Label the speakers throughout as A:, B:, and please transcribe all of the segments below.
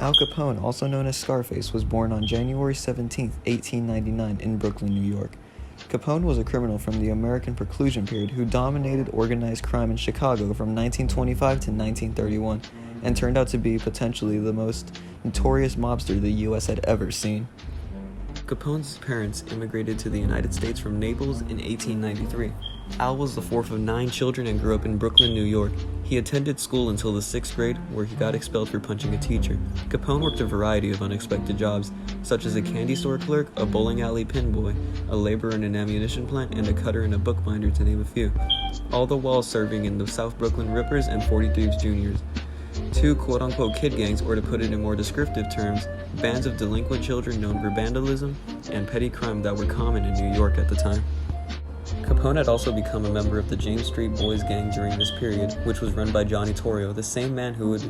A: Al Capone, also known as Scarface, was born on January 17, 1899 in Brooklyn, New York. Capone was a criminal from the American Preclusion period who dominated organized crime in Chicago from 1925 to 1931 and turned out to be potentially the most notorious mobster the U.S. had ever seen. Capone's parents immigrated to the United States from Naples in 1893. Al was the fourth of 9 children and grew up in Brooklyn, New York. He attended school until the 6th grade, where he got expelled for punching a teacher. Capone worked a variety of unexpected jobs, such as a candy store clerk, a bowling alley pin boy, a laborer in an ammunition plant, and a cutter and a bookbinder, to name a few, all the while serving in the South Brooklyn Rippers and 40 Thieves Juniors. 2 quote-unquote kid gangs, or to put it in more descriptive terms, bands of delinquent children known for vandalism and petty crime that were common in New York at the time. Capone had also become a member of the James Street Boys gang during this period, which was run by Notorious, the same man who would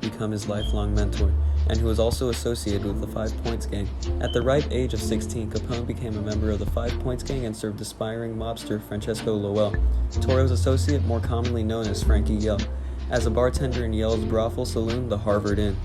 A: become his lifelong mentor, and who was also associated with the 5 Points gang. At the ripe age of 16, Capone became a member of the 5 Points gang and served aspiring mobster Francesco Lowell, Torio's associate, more commonly known as Frankie Yell, as a bartender in Yell's brothel saloon, the Harvard Inn.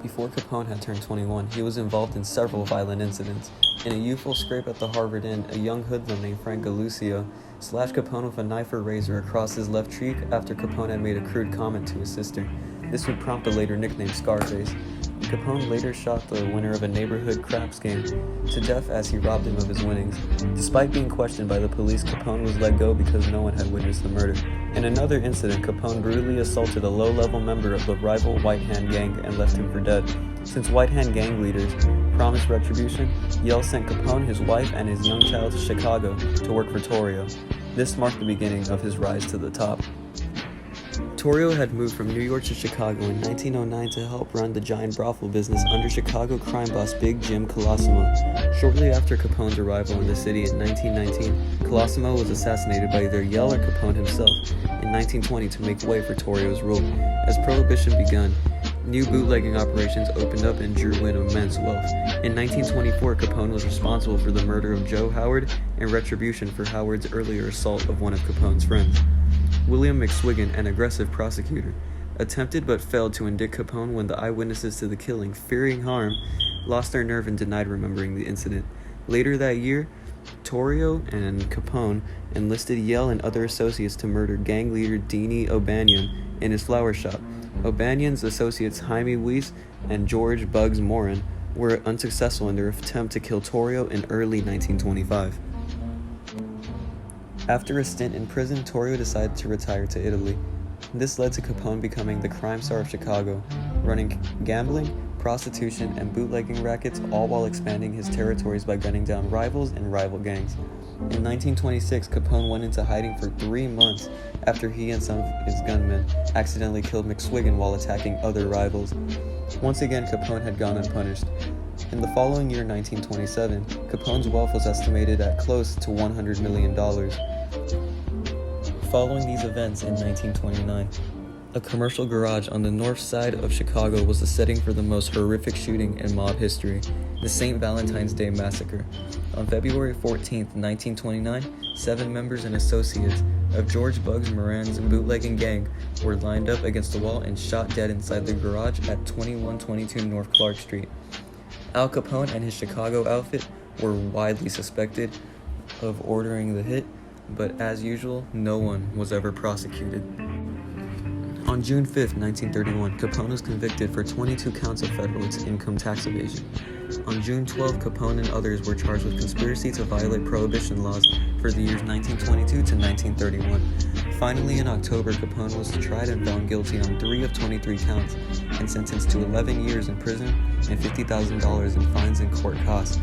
A: Before Capone had turned 21, he was involved in several violent incidents. In a youthful scrape at the Harvard Inn, a young hoodlum named Frank Galucio slashed Capone with a knife or razor across his left cheek after Capone had made a crude comment to his sister. This would prompt the later nickname Scarface. Capone later shot the winner of a neighborhood craps game to death as he robbed him of his winnings. Despite being questioned by the police, Capone was let go because no one had witnessed the murder. In another incident, Capone brutally assaulted a low-level member of the rival White Hand gang and left him for dead. Since White Hand gang leaders promised retribution, Yell sent Capone, his wife, and his young child to Chicago to work for Torrio. This marked the beginning of his rise to the top. Torrio had moved from New York to Chicago in 1909 to help run the giant brothel business under Chicago crime boss Big Jim Colosimo. Shortly after Capone's arrival in the city in 1919, Colosimo was assassinated by either Yell or Capone himself in 1920 to make way for Torrio's rule. As Prohibition began, new bootlegging operations opened up and drew in immense wealth. In 1924, Capone was responsible for the murder of Joe Howard and retribution for Howard's earlier assault of one of Capone's friends. William McSwiggan, an aggressive prosecutor, attempted but failed to indict Capone when the eyewitnesses to the killing, fearing harm, lost their nerve and denied remembering the incident. Later that year, Torrio and Capone enlisted Yell and other associates to murder gang leader Deanie O'Banion in his flower shop. O'Banion's associates Jaime Weiss and George Bugs Moran were unsuccessful in their attempt to kill Torrio in early 1925. After a stint in prison, Torrio decided to retire to Italy. This led to Capone becoming the crime star of Chicago, running gambling, prostitution, and bootlegging rackets, all while expanding his territories by gunning down rivals and rival gangs. In 1926, Capone went into hiding for 3 months after he and some of his gunmen accidentally killed McSwiggan while attacking other rivals. Once again, Capone had gone unpunished. In the following year, 1927, Capone's wealth was estimated at close to $100 million. Following these events in 1929, a commercial garage on the north side of Chicago was the setting for the most horrific shooting in mob history, the St. Valentine's Day Massacre. On February 14, 1929, 7 members and associates of George Bugs Moran's bootlegging gang were lined up against a wall and shot dead inside the garage at 2122 North Clark Street. Al Capone and his Chicago outfit were widely suspected of ordering the hit, but as usual, no one was ever prosecuted. On June 5, 1931, Capone was convicted for 22 counts of federal income tax evasion. On June 12, Capone and others were charged with conspiracy to violate prohibition laws for the years 1922 to 1931. Finally, in October, Capone was tried and found guilty on 3 of 23 counts and sentenced to 11 years in prison and $50,000 in fines and court costs.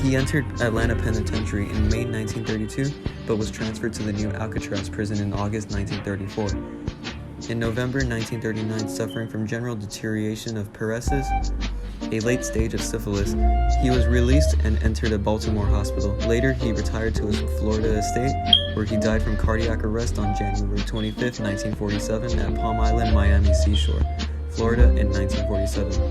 A: He entered Atlanta Penitentiary in May 1932, but was transferred to the new Alcatraz prison in August 1934. In November 1939, suffering from general deterioration of paresis, a late stage of syphilis, he was released and entered a Baltimore hospital. Later, he retired to his Florida estate, where he died from cardiac arrest on January 25, 1947, at Palm Island, Miami Seashore, Florida, in 1947.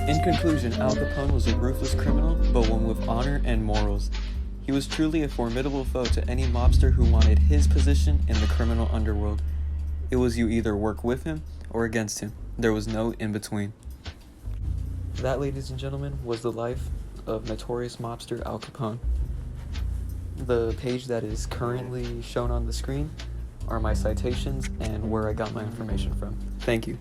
A: In conclusion, Al Capone was a ruthless criminal, but one with honor and morals. He was truly a formidable foe to any mobster who wanted his position in the criminal underworld. It was you either work with him or against him. There was no in-between. That, ladies and gentlemen, was the life of notorious mobster Al Capone. The page that is currently shown on the screen are my citations and where I got my information from. Thank you.